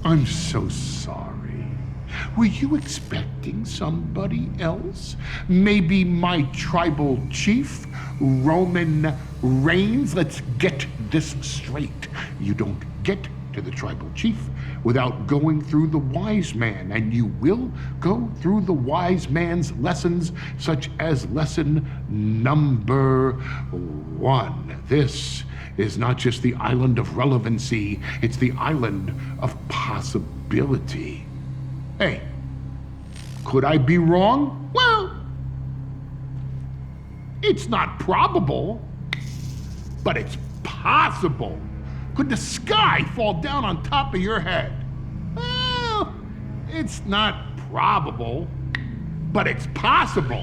I'm so sorry. Were you expecting somebody else? Maybe my tribal chief, Roman Reigns? Let's get this straight. You don't get to the tribal chief without going through the wise man, and you will go through the wise man's lessons, such as lesson number 1. This is not just the island of relevancy, it's the island of possibility. Hey, could I be wrong? Well, it's not probable, but it's possible. Could the sky fall down on top of your head? Well, it's not probable, but it's possible.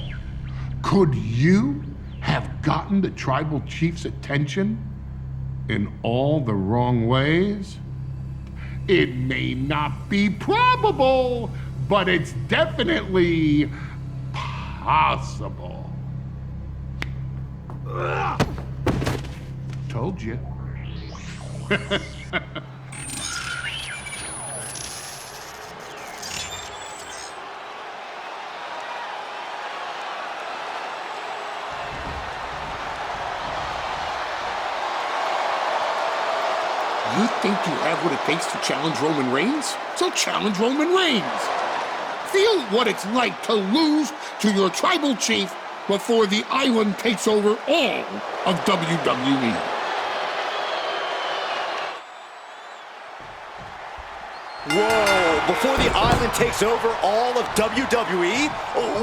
Could you have gotten the tribal chief's attention in all the wrong ways? It may not be probable, but it's definitely possible. Ugh. Told you. You think you have what it takes to challenge Roman Reigns? So challenge Roman Reigns. Feel what it's like to lose to your tribal chief before the island takes over all of WWE. Whoa, before the island takes over all of WWE?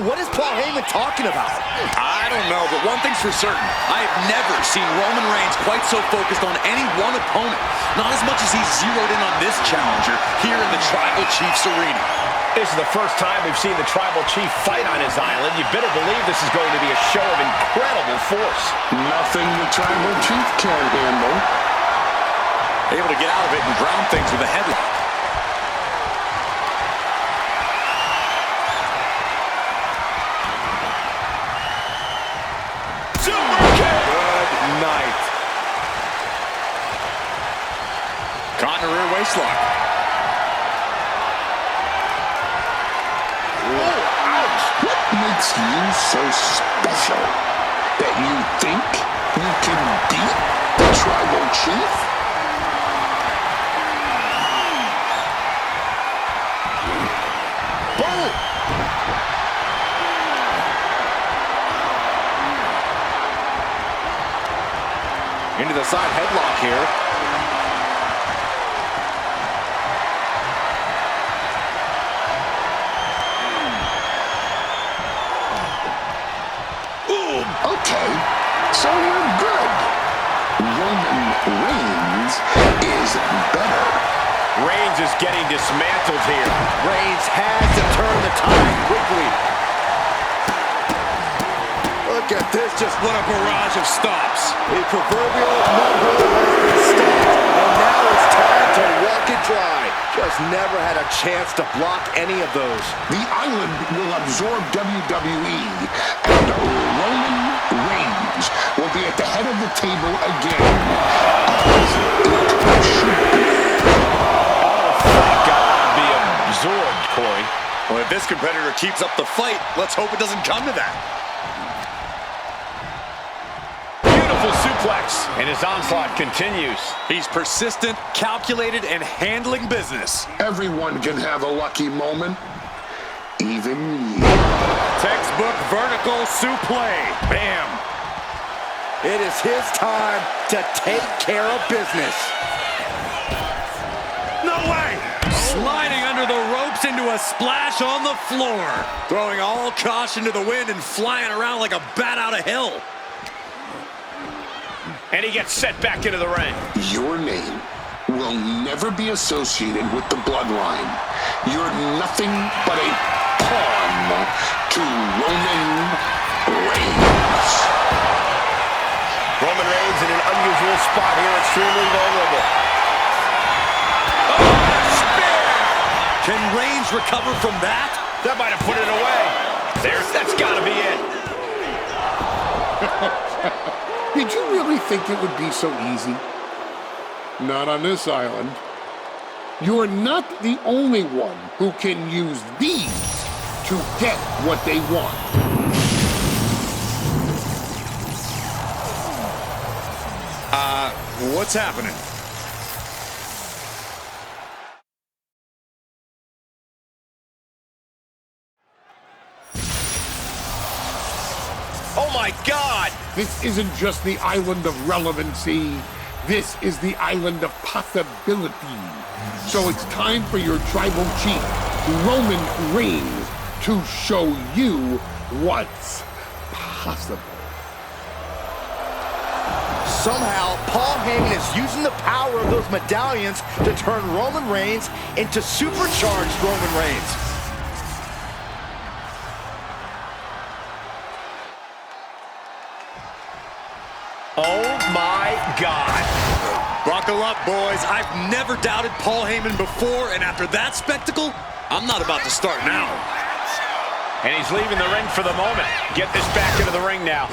What is Paul Heyman talking about? I don't know, but one thing's for certain. I have never seen Roman Reigns quite so focused on any one opponent. Not as much as he's zeroed in on this challenger here in the Tribal Chief's arena. This is the first time we've seen the Tribal Chief fight on his island. You better believe this is going to be a show of incredible force. Nothing the Tribal Chief can't handle. Able to get out of it and ground things with a headlock. Caught in a rear waistlock. Oh, ouch! What makes you so special that you think you can beat the tribal chief? Boom! Into the side headlock here. Okay, so you're good. Roman Reigns is better. Reigns is getting dismantled here. Reigns has to turn the tide quickly. Look at this, just what a barrage of stops. The proverbial number has been stopped, and now it's time to walk it dry. Just never had a chance to block any of those. The island will absorb WWE, and Roman Reigns will be at the head of the table again, as it should be. All fight got to be absorbed, Corey. Well, if this competitor keeps up the fight, let's hope it doesn't come to that. Beautiful suplex, and his onslaught continues. He's persistent, calculated, and handling business. Everyone can have a lucky moment, even you. Textbook vertical suplex. Bam. It is his time to take care of business. No way! Sliding under the ropes into a splash on the floor. Throwing all caution to the wind and flying around like a bat out of hell. And he gets set back into the ring. Your name will never be associated with the bloodline. You're nothing but a pawn to Roman Reigns. Roman Reigns in an unusual spot here, extremely vulnerable. Oh, spear! Can Reigns recover from that? That might have put it away. That's got to be it. Did you really think it would be so easy? Not on this island. You're not the only one who can use these to get what they want. What's happening? Oh my God! This isn't just the island of relevancy. This is the island of possibility. So it's time for your tribal chief, Roman Reigns, to show you what's possible. Somehow, Paul Heyman is using the power of those medallions to turn Roman Reigns into supercharged Roman Reigns. Oh my God! Buckle up, boys. I've never doubted Paul Heyman before, and after that spectacle, I'm not about to start now. And he's leaving the ring for the moment. Get this back into the ring now.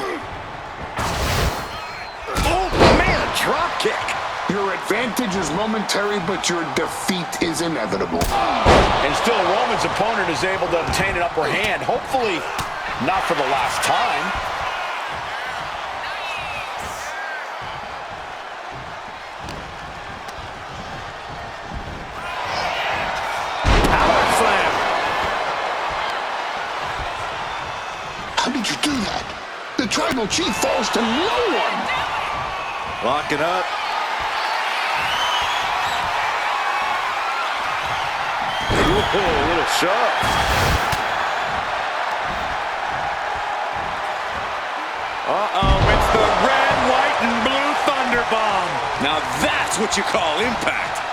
Oh man, a drop kick. Your advantage is momentary, but your defeat is inevitable. And still, Roman's opponent is able to obtain an upper hand. Hopefully, not for the last time. How did you do that? The tribal chief falls to no one. Locking up. Ooh, a little shove. Uh-oh, it's the red, white, and blue Thunder Bomb. Now that's what you call impact.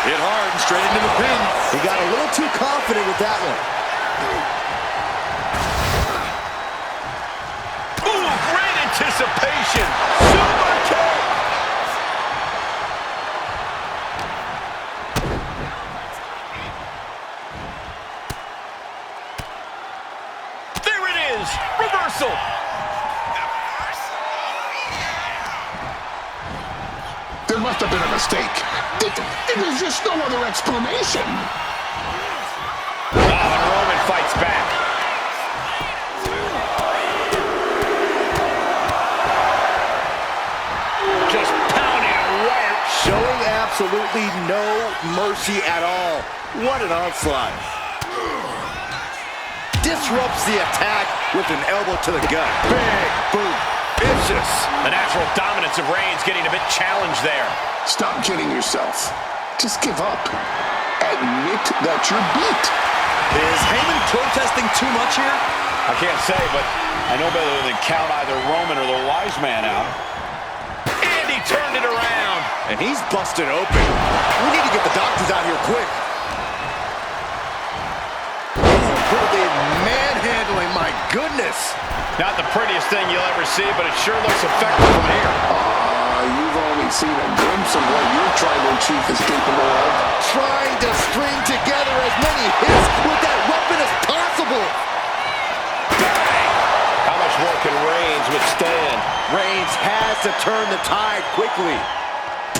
Hit hard and straight into the pin. He got a little too confident with that one. Ooh, great anticipation. Super kick. There it is. Reversal. There must have been a mistake. There's just no other explanation. Oh, and Roman fights back. Just pounding away. Showing absolutely no mercy at all. What an onslaught. Disrupts the attack with an elbow to the gut. Big boot. Vicious. The natural dominance of Reigns getting a bit challenged there. Stop kidding yourself. Just give up. Admit that you're beat. Is Heyman protesting too much here? I can't say, but I know better than count either Roman or the wise man out. And he turned it around. And he's busted open. We need to get the doctors out here quick. Pretty manhandling, my goodness. Not the prettiest thing you'll ever see, but it sure looks effective from here. You've only seen a glimpse of what your tribal chief is capable of. Trying to string together as many hits with that weapon as possible. Bang! How much more can Reigns withstand? Reigns has to turn the tide quickly.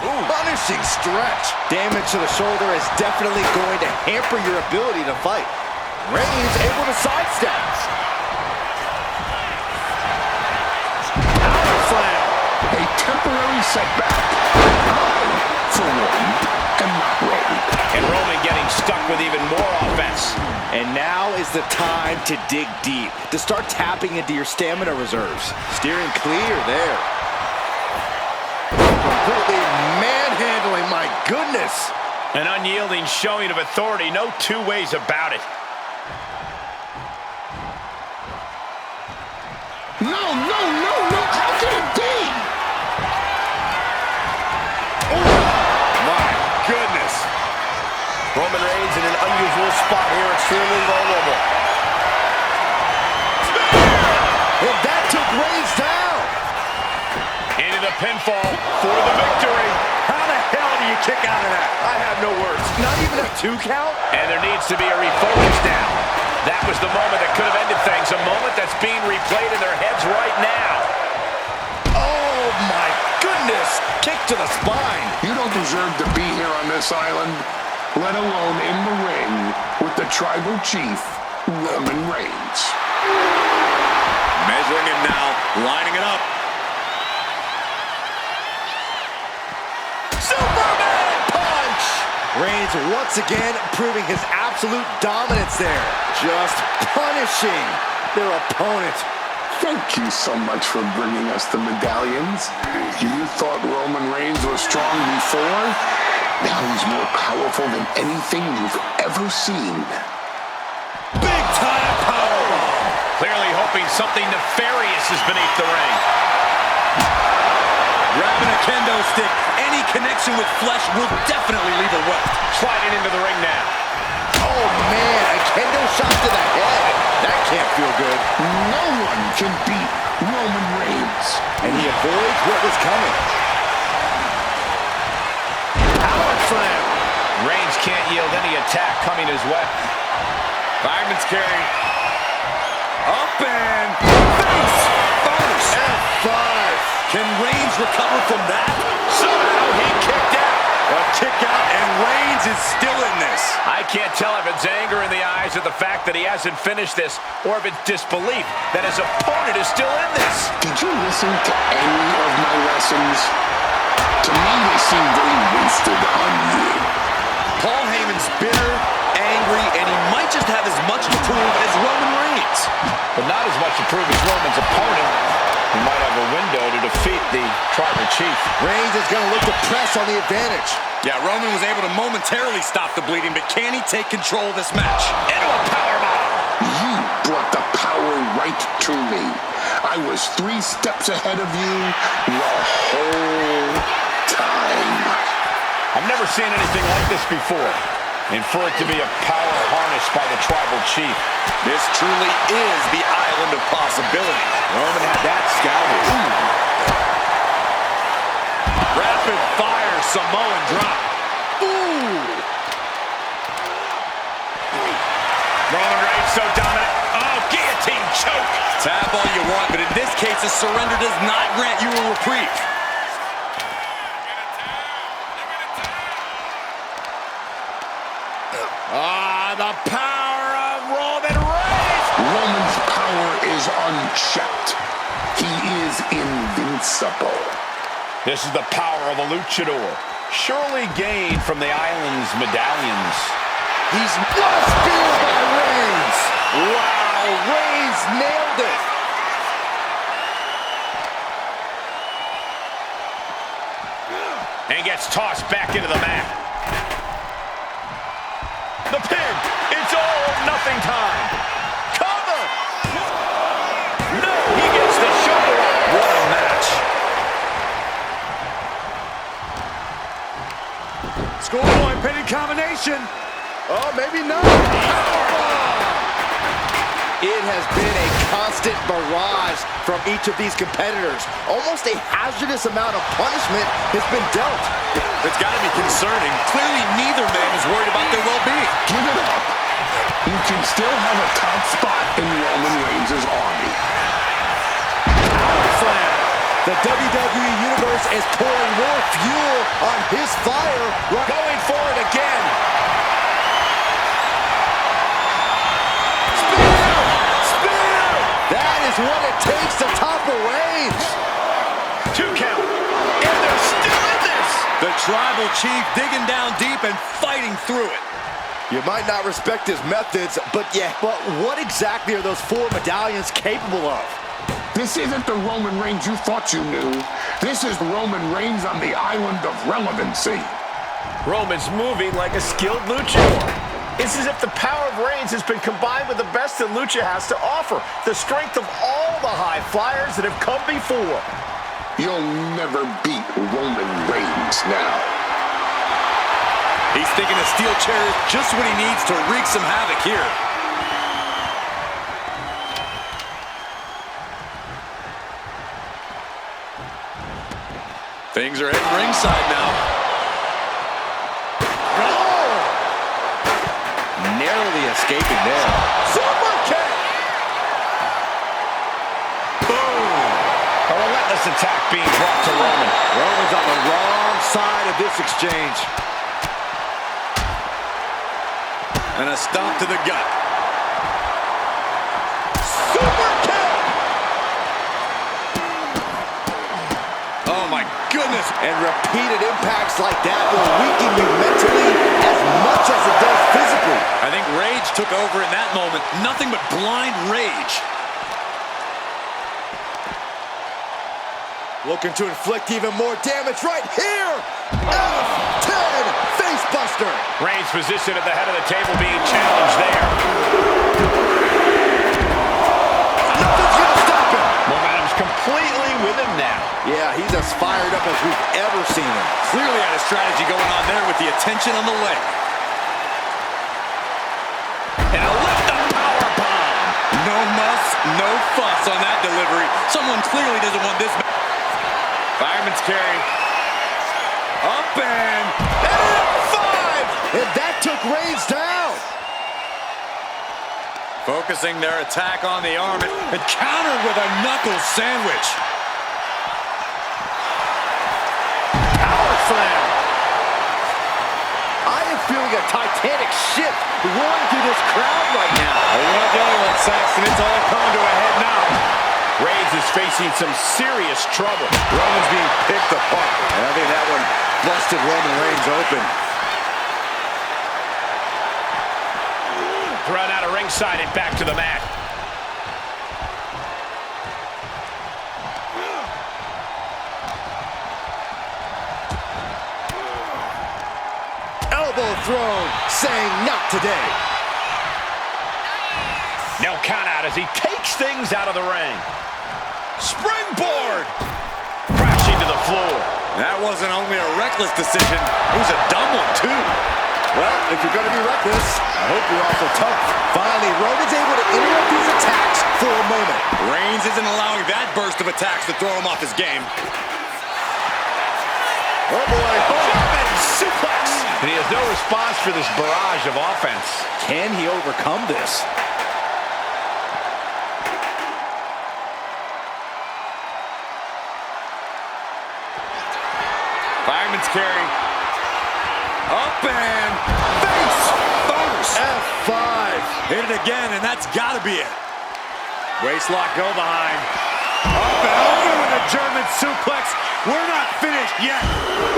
Ooh. Punishing stretch. Damage to the shoulder is definitely going to hamper your ability to fight. Reigns able to sidestep. Power slam. A temporary setback. For Roman and not Roman. And Roman getting stuck with even more offense. And now is the time to dig deep, to start tapping into your stamina reserves. Steering clear there. Completely manhandling, my goodness. An unyielding showing of authority, no two ways about it. No, how can it be? My goodness. Roman Reigns in an unusual spot here, extremely vulnerable. And that took Reigns down. Into the pinfall for the victory. How the hell do you kick out of that? I have no words. Not even a 2 count? And there needs to be a refocus now. That was the moment that could have ended things, a moment that's being replayed in their heads right now. my goodness. Kick to the spine. You don't deserve to be here on this island, let alone in the ring with the tribal chief, Roman Reigns. Measuring him now, lining it up. Superman punch! Reigns once again proving his absolute dominance there. Just punishing their opponent. Thank you so much for bringing us the medallions. You thought Roman Reigns was strong before? Now he's more powerful than anything you've ever seen. Big time powerbomb. Clearly hoping something nefarious is beneath the ring. Grabbing a kendo stick. Any connection with flesh will definitely leave a welt. Sliding into the ring now. Oh man, a kendo shot to the head. That can't feel good. No one can beat Roman Reigns. And he avoids what was coming. Power slam. Reigns can't yield any attack coming his way. Fireman's carry. Up and face first. F5. Can Reigns recover from that? Somehow he kicked out. A kick out, and Reigns is still in this. I can't tell if it's anger in the eyes of the fact that he hasn't finished this, or if it's disbelief that his opponent is still in this. Did you listen to any of my lessons? To me, they seem very wasted on you. Paul Heyman's bitter, angry, and he might just have as much to prove as Roman Reigns. But not as much to prove as Roman's opponent. He might have a window to defeat the tribal chief. Reigns is going to look to press on the advantage. Yeah, Roman was able to momentarily stop the bleeding, but can he take control of this match? Into a powerbomb. You brought the power right to me. I was 3 steps ahead of you the whole time. I've never seen anything like this before. And for it to be a power harnessed by the tribal chief. This truly is the island of possibility. Roman had that scouted. Rapid fire Samoan drop. Roman Reigns so dominant. Oh, guillotine choke. Tap all you want, but in this case, a surrender does not grant you a reprieve. The power of Roman Reigns. Roman's power is unchecked. He is invincible. This is the power of a luchador. Surely gained from the island's medallions. He's what a spear by Reigns. Wow, Reigns nailed it. And gets tossed back into the mat. The pin. It's all or nothing time. Cover. No, he gets the shoulder up. What a match. Schoolboy pinning combination. Oh, maybe not. It has been a constant barrage from each of these competitors. Almost a hazardous amount of punishment has been dealt. It's got to be concerning. Clearly, neither man is worried about their well-being. Give it up. You can still have a top spot in Roman Reigns' army. Slam. The WWE Universe is pouring more fuel on his fire. Going for it again. That is what it takes to topple Reigns. 2 count. And they're still in this. The tribal chief digging down deep and fighting through it. You might not respect his methods, but what exactly are those 4 medallions capable of? This isn't the Roman Reigns you thought you knew. This is Roman Reigns on the island of Relevancy. Roman's moving like a skilled luchador. It's as if the power of Reigns has been combined with the best that Lucha has to offer. The strength of all the high flyers that have come before. You'll never beat Roman Reigns now. He's thinking a steel chair is just what he needs to wreak some havoc here. Things are heading ringside now. Narrowly escaping there. Super kick! Boom! A relentless this attack being brought to Roman. Roman's on the wrong side of this exchange. And a stop to the gut. Super kick! Oh my goodness. And repeated impacts like that will weaken you mentally as much as it does physically. I think rage took over in that moment. Nothing but blind rage. Looking to inflict even more damage right here. F10 facebuster. Reigns' position at the head of the table being challenged there. Nothing's gonna stop him. Momentum's completely with him now. Yeah, he's as fired up as we've ever seen him. Clearly had a strategy going on there with the attention on the leg. And a lift-up power bomb. No muss, no fuss on that delivery. Someone clearly doesn't want this. Fireman's carry. Up and Five! And that took Reigns down. focusing their attack on the arm and countered with a knuckle sandwich. Power slam. I am feeling a titanic shift roaring through this crowd right now. You're not the only one, Saxton. It's all coming to a head now. Reigns is facing some serious trouble. Roman's being picked apart. And I think that one busted Roman Reigns open. Thrown out of ringside and back to the mat. Elbow thrown, saying not today. No count out as he takes things out of the ring. Springboard! Crashing to the floor. That wasn't only a reckless decision, it was a dumb one too. Well, if you're going to be reckless, I hope you're also tough. Finally, Roman's able to interrupt these attacks for a moment. Reigns isn't allowing that burst of attacks to throw him off his game. Oh boy, German suplex. And he has no response for this barrage of offense. can he overcome this? Fireman's carry. Up and face first. F5. Hit it again, and that's got to be it. Waistlock go behind. Up and over with a German suplex. We're not finished yet.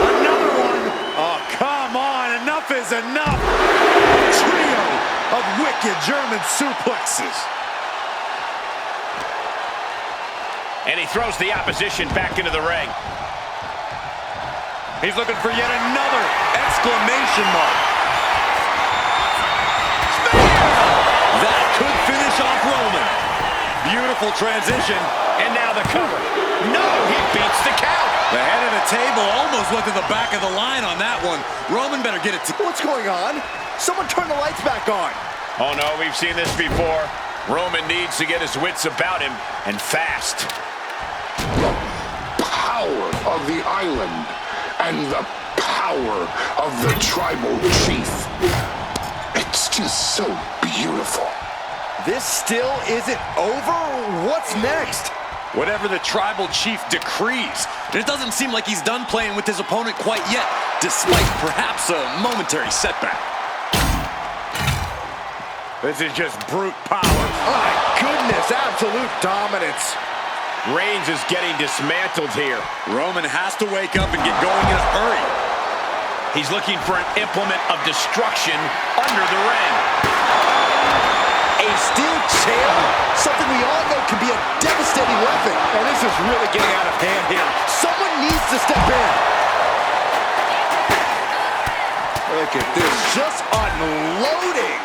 Another one. Oh, come on. Enough is enough. A trio of wicked German suplexes. And he throws the opposition back into the ring. He's looking for yet another exclamation mark. Spear! That could finish off Roman. Beautiful transition. And now the cover. No, he beats the count. The head of the table almost went to the back of the line on that one. Roman better get it to... What's going on? Someone turn the lights back on. Oh no, we've seen this before. Roman needs to get his wits about him, and fast. Power of the island and the power of the tribal chief. It's just so beautiful. This still isn't over. What's next? Whatever the tribal chief decrees. And it doesn't seem like he's done playing with his opponent quite yet, despite perhaps a momentary setback. This is just brute power. My goodness, absolute dominance. Reigns is getting dismantled here. Roman has to wake up and get going in a hurry. He's looking for an implement of destruction under the ring. A steel chair? Something we all know can be a devastating weapon. And this is really getting out of hand here. Someone needs to step in. Look at this, just unloading.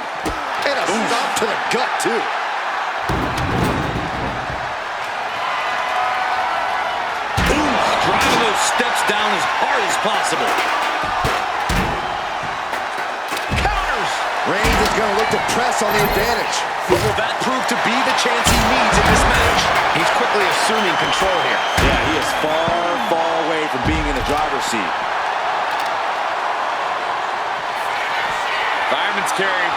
And a stop to the gut, too. Driving those steps down as hard as possible. Counters! Reigns is going to look to press on the advantage. But will that prove to be the chance he needs in this match? He's quickly assuming control here. Yeah, he is far, far away from being in the driver's seat. Fireman's carry.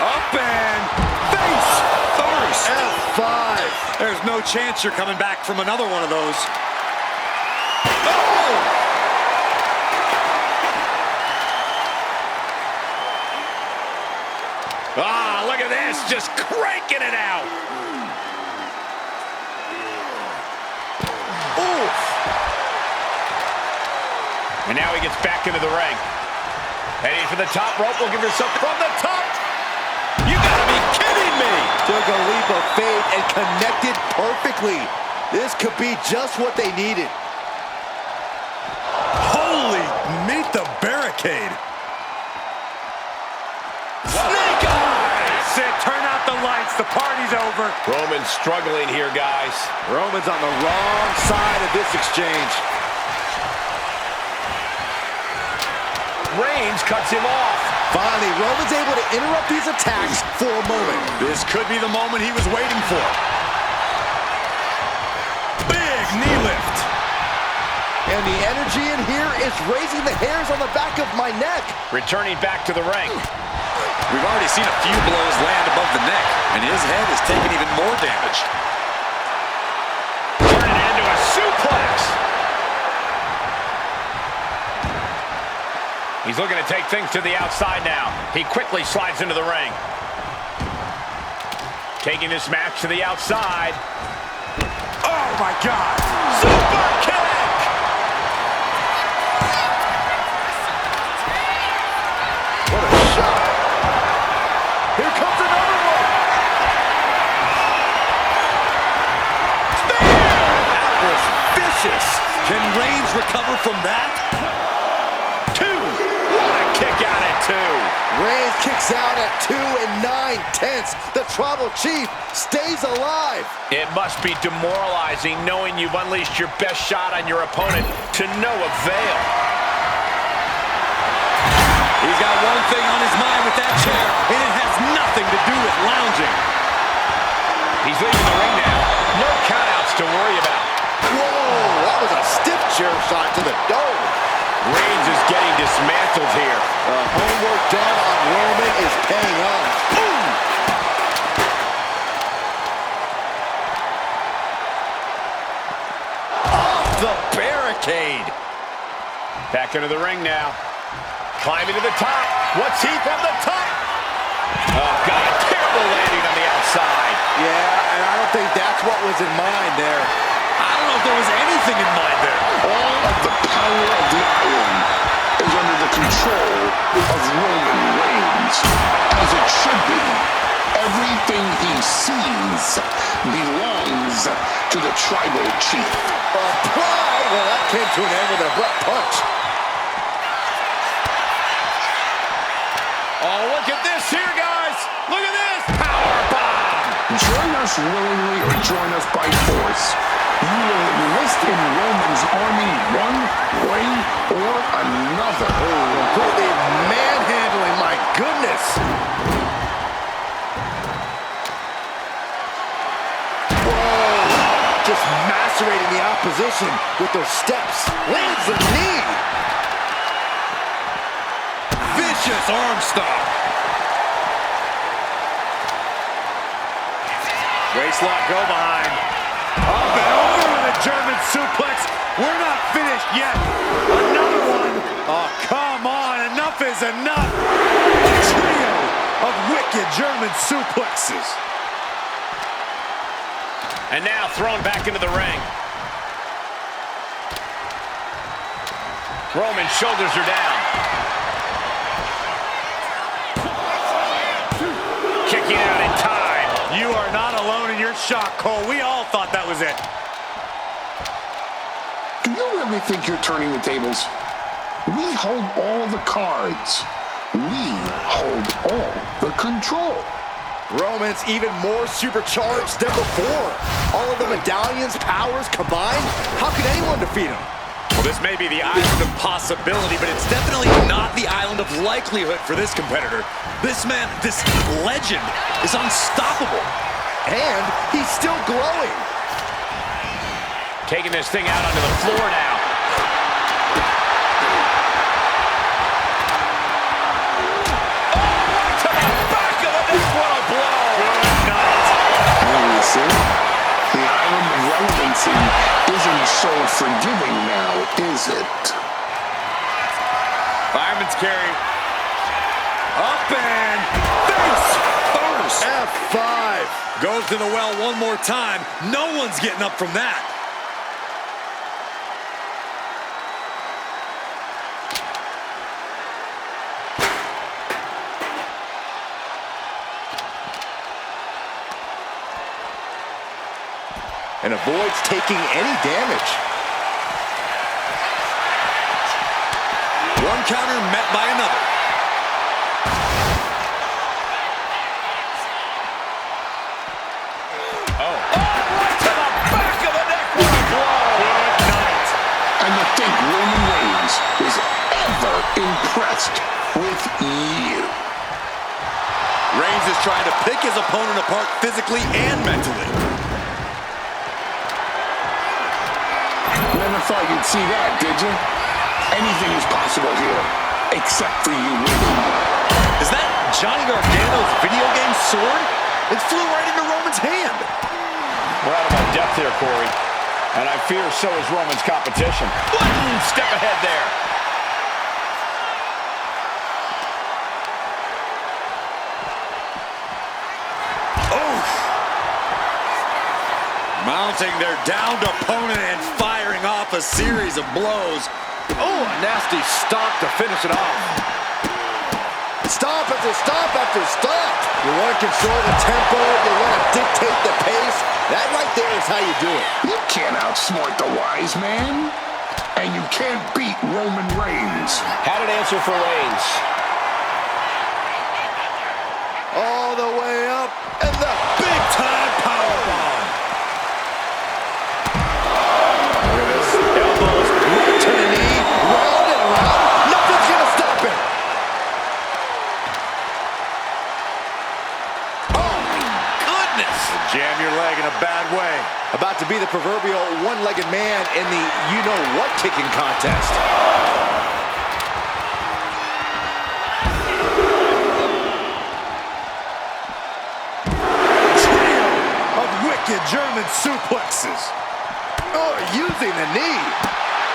Up and face first. F5. There's no chance you're coming back from another one of those. Oh! Ah, look at this, just cranking it out. Oof. And now he gets back into the ring. Heading for the top rope, looking for something from the top. You gotta be kidding me. Took a leap of faith and connected perfectly. This could be just what they needed. Holy, meet the barricade. Snake eyes! That's it, turn out the lights, the party's over. Roman's struggling here, guys. Roman's on the wrong side of this exchange. Reigns cuts him off. Finally, Roman's able to interrupt these attacks for a moment. This could be the moment he was waiting for. Big knee lift. And the energy in here is raising the hairs on the back of my neck. Returning back to the ring. We've already seen a few blows land above the neck, and his head is taking even more damage. Turning it into a suplex. He's looking to take things to the outside now. He quickly slides into the ring. Taking this match to the outside. Oh my God! Super kick! What a shot. Here comes another one. That was vicious. Can Reigns recover from that? Kick out at 2. Reigns kicks out at 2 and 9/10. The Tribal Chief stays alive. It must be demoralizing knowing you've unleashed your best shot on your opponent to no avail. He's got one thing on his mind with that chair, and it has nothing to do with lounging. He's leaving the ring now. No countouts to worry about. Whoa, that was a stiff chair shot to the dome. Reigns is getting dismantled here. The homework done on Roman is paying off. Boom! Off the barricade. Back into the ring now. Climbing to the top. What's he from the top? Oh, God, terrible landing on the outside. Yeah, and I don't think that's what was in mind there. I don't know if there was anything in mind there. All of the power of the island is under the control of Roman Reigns, as it should be. Everything he sees belongs to the Tribal Chief. Apply! Well, that came to an end with an abrupt punch. Oh, look at this here, guys. Look at this. Power bomb. Join us willingly or join us by force. You will enlist in Roman's army one way or another. Completely manhandling, my goodness. Whoa. Just macerating the opposition with those steps. Lands the knee. Vicious arm stomp. Waistlock go behind. Up and over with a German suplex. We're not finished yet. Another one. Oh, come on. Enough is enough. A trio of wicked German suplexes. And now thrown back into the ring. Roman's shoulders are down. Kicking out in time. You are not alone in your shock, Cole. We all thought that was it. Do you really think you're turning the tables? We hold all the cards. We hold all the control. Roman's even more supercharged than before. All of the medallions' powers combined. How could anyone defeat him? Well, this may be the island of possibility, but it's definitely not the island of likelihood for this competitor. This man, this legend, is unstoppable. And he's still glowing. Taking this thing out onto the floor now. Oh, to the back of the neck. What a blow. Good night. forgiving now, is it? Fireman's carry. Up and face first. F5. Goes to the well one more time. No one's getting up from that. And avoids taking any damage. One counter met by another. Right to the back of the neck with a blow. Good night. And to think Roman Reigns was ever impressed with you. Reigns is trying to pick his opponent apart physically and mentally. Never thought you'd see that, did you? Anything is possible here, except for you winning. Is that Johnny Gargano's video game sword? It flew right into Roman's hand. We're out of our depth here, Corey. And I fear so is Roman's competition. One step ahead there. Mounting their downed opponent and firing off a series of blows. Oh, a nasty stop to finish it off. Stop after stop after stop. You want to control the tempo. You want to dictate the pace. That right there is how you do it. You can't outsmart the wise man. And you can't beat Roman Reigns. Had an answer for Reigns. All the way up. And the Big time powerbomb. elbows right to the knee. Round and round. Nothing's going to stop it. Oh, my goodness. Jam your leg in a bad way. About to be the proverbial one-legged man in the you-know-what kicking contest. Trio of wicked German suplexes. Oh, using the knee.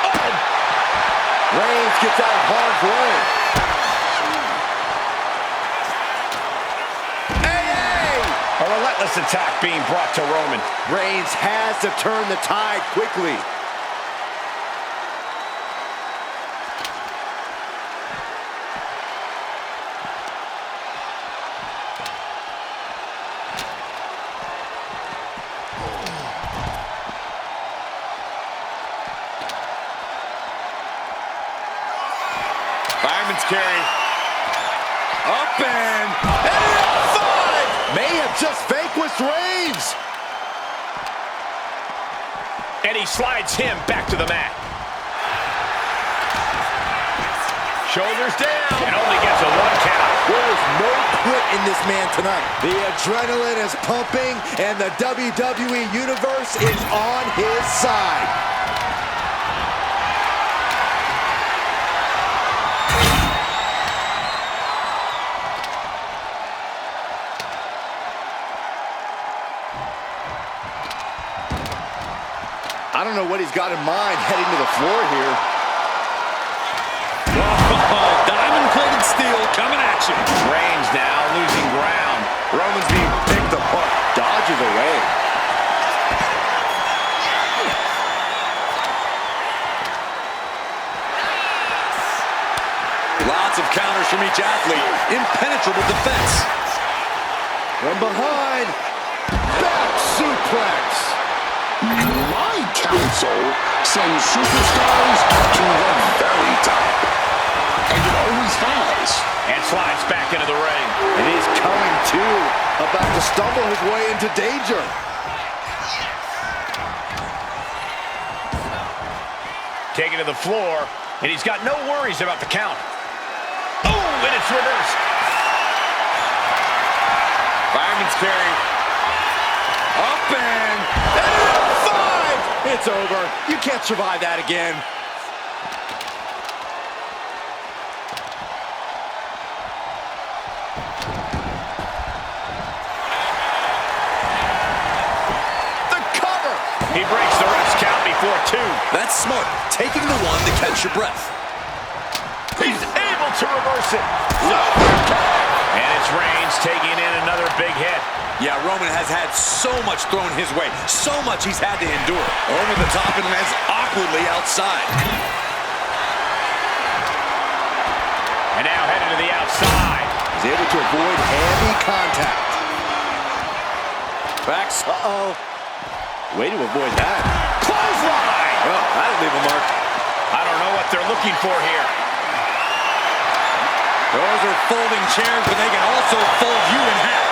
Oh. Reigns gets out of harm's way. A relentless attack being brought to Roman. Reigns has to turn the tide quickly. Fireman's carry. Up and F5! May have just vanquished Reigns. And he slides him back to the mat. Shoulders down. And only gets a 1 count. There's no quit in this man tonight. The adrenaline is pumping, and the WWE Universe is on his side. I don't know what he's got in mind heading to the floor here. Oh, diamond-plated steel coming at you. Reigns now losing ground. Roman's being picked apart. Dodges away. Lots of counters from each athlete. Impenetrable defense. From behind. Back suplex. My counsel sends superstars to the very top. And it always has. And slides back into the ring. And he's coming to. About to stumble his way into danger. Taken to the floor. And he's got no worries about the count. Oh, and it's reversed. Fireman's carry. Up and F5! It's over. You can't survive that again. The cover. He breaks the ref's count before 2. That's smart. Taking the one to catch your breath. He's able to reverse it. And it's Reigns taking in another big hit. Yeah, Roman has had so much thrown his way. So much he's had to endure. Over the top and lands awkwardly outside. And now headed to the outside. He's able to avoid heavy contact. Backs. Uh-oh. Way to avoid that. Clothesline! Oh, that'll leave a mark. I don't know what they're looking for here. Those are folding chairs, but they can also fold you in half.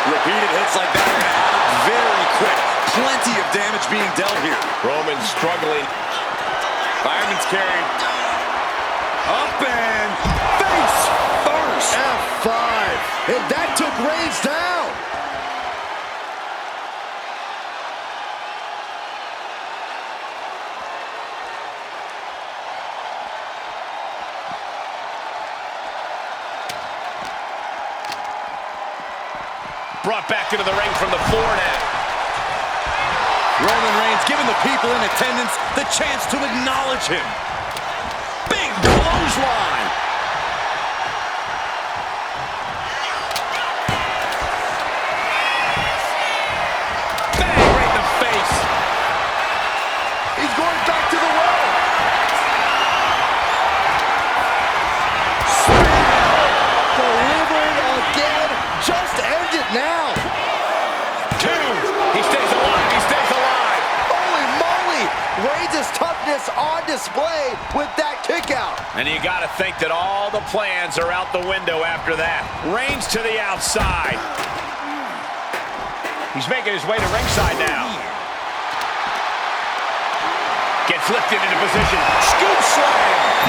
Repeated hits like that are going to happen very quick. Plenty of damage being dealt here. Roman struggling. Fireman's carried. Up and face first. F5. And that took Reigns down. Brought back into the ring from the floor now. Roman Reigns giving the people in attendance the chance to acknowledge him. Big clothesline. Bang right in the face. He's going back to the well. Delivered again. Just end it now. He stays alive. He stays alive. Holy moly! Reigns' toughness on display with that kick out. And you got to think that all the plans are out the window after that. Reigns to the outside. He's making his way to ringside now. Gets lifted into position. Scoop slam.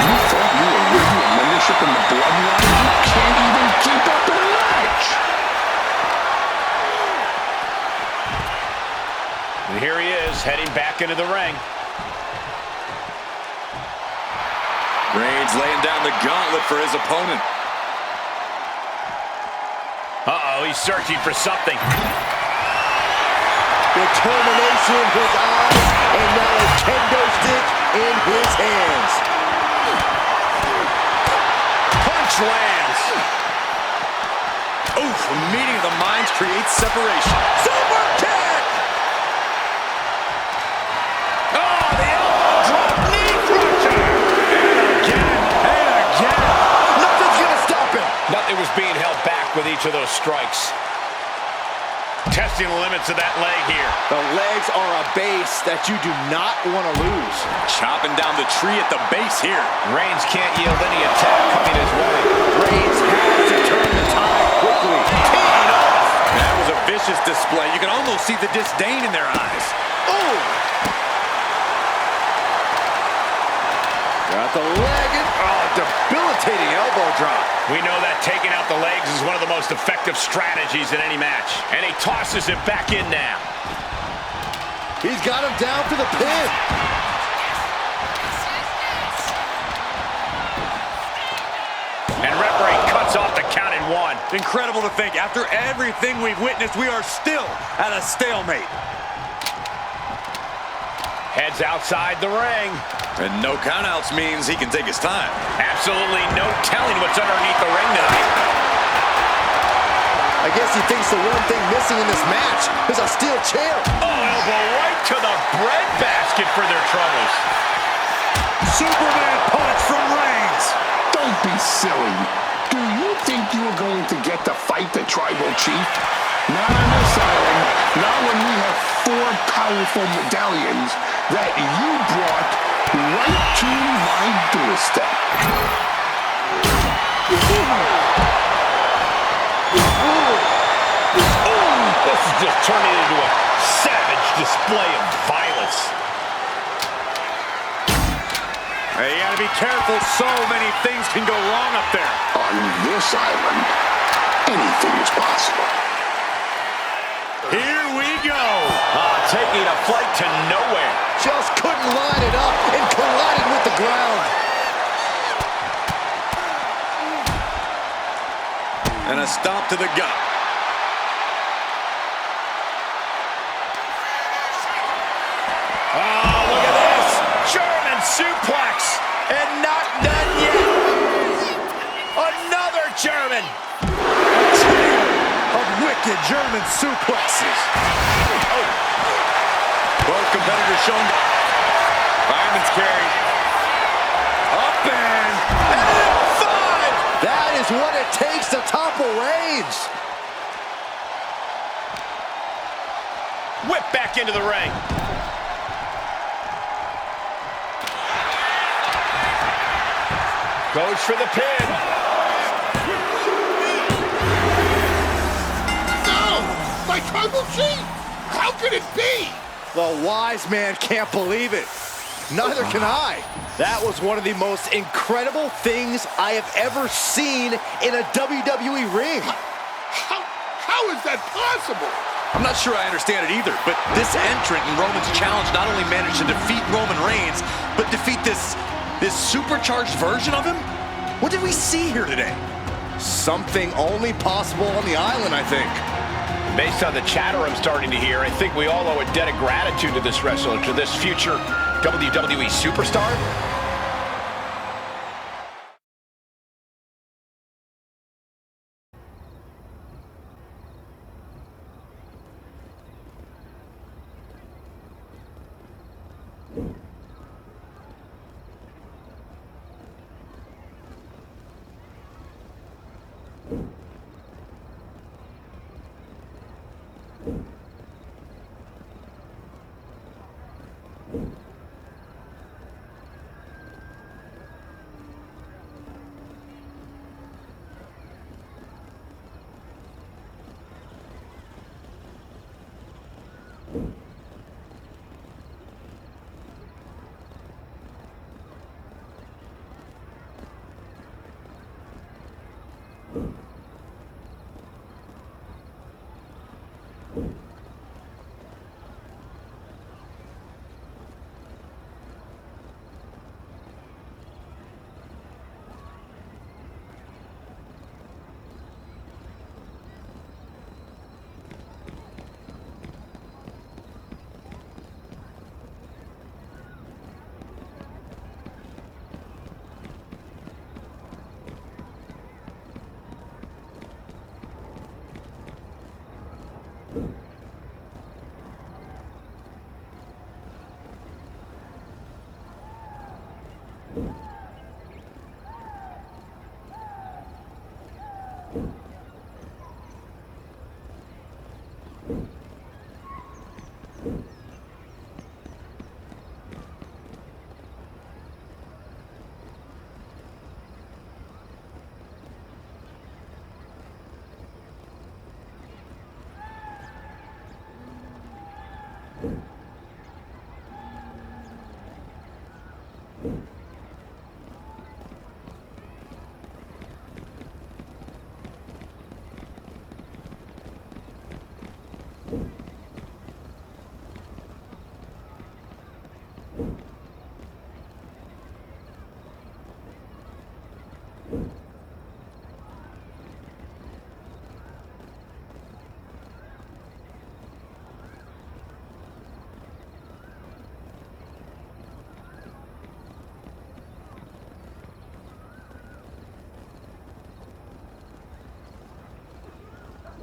You thought you were really a membership in the bloodline? You can't even keep up in a match. And here he is, heading back into the ring. Reigns laying down the gauntlet for his opponent. Uh-oh, he's searching for something. Determination in his eyes, and now a kendo stick in his hands. Punch lands. Oof, a meeting of the minds creates separation. Super kick! Oh, the elbow drop, knee crusher. And again. Nothing's gonna stop him. Nothing was being held back with each of those strikes. Testing the limits of that leg here. The legs are a base that you do not want to lose. Chopping down the tree at the base here. Reigns can't yield any attack coming his way. Reigns has to turn the tide quickly. Teeing off. That was a vicious display. You can almost see the disdain in their eyes. Oh! Got the leg and debilitating elbow drop. We know that taking out the legs is one of the most effective strategies in any match. And he tosses it back in now. He's got him down for the pin. And referee cuts off the count in one. Incredible to think, after everything we've witnessed, we are still at a stalemate. Heads outside the ring. And no countouts means he can take his time. Absolutely no telling what's underneath the ring tonight. I guess he thinks the one thing missing in this match is a steel chair. Oh, elbow right to the breadbasket for their troubles. Superman punch from Reigns. Don't be silly. Do you think you were going to get to fight the tribal chief? Not on this island. Not when we have 4 powerful medallions that you brought right to my doorstep. This is just turning into a savage display of violence. Hey, you gotta be careful. So many things can go wrong up there. On this island, anything is possible. Here we go. Taking a flight to nowhere. Just couldn't line it up and collided with the ground. And a stomp to the gut. Wicked German suplexes. Oh. Both competitors showing. Fireman's carry. Up and F5. That is what it takes to topple Reigns. Whip back into the ring. Goes for the pin. No! My tribal chief! How could it be? The wise man can't believe it. Neither can I. That was one of the most incredible things I have ever seen in a WWE ring. How is that possible? I'm not sure I understand it either, but this entrant in Roman's challenge not only managed to defeat Roman Reigns, but defeat this supercharged version of him? What did we see here today? Something only possible on the island, I think. Based on the chatter I'm starting to hear, I think we all owe a debt of gratitude to this wrestler, to this future WWE superstar.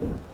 you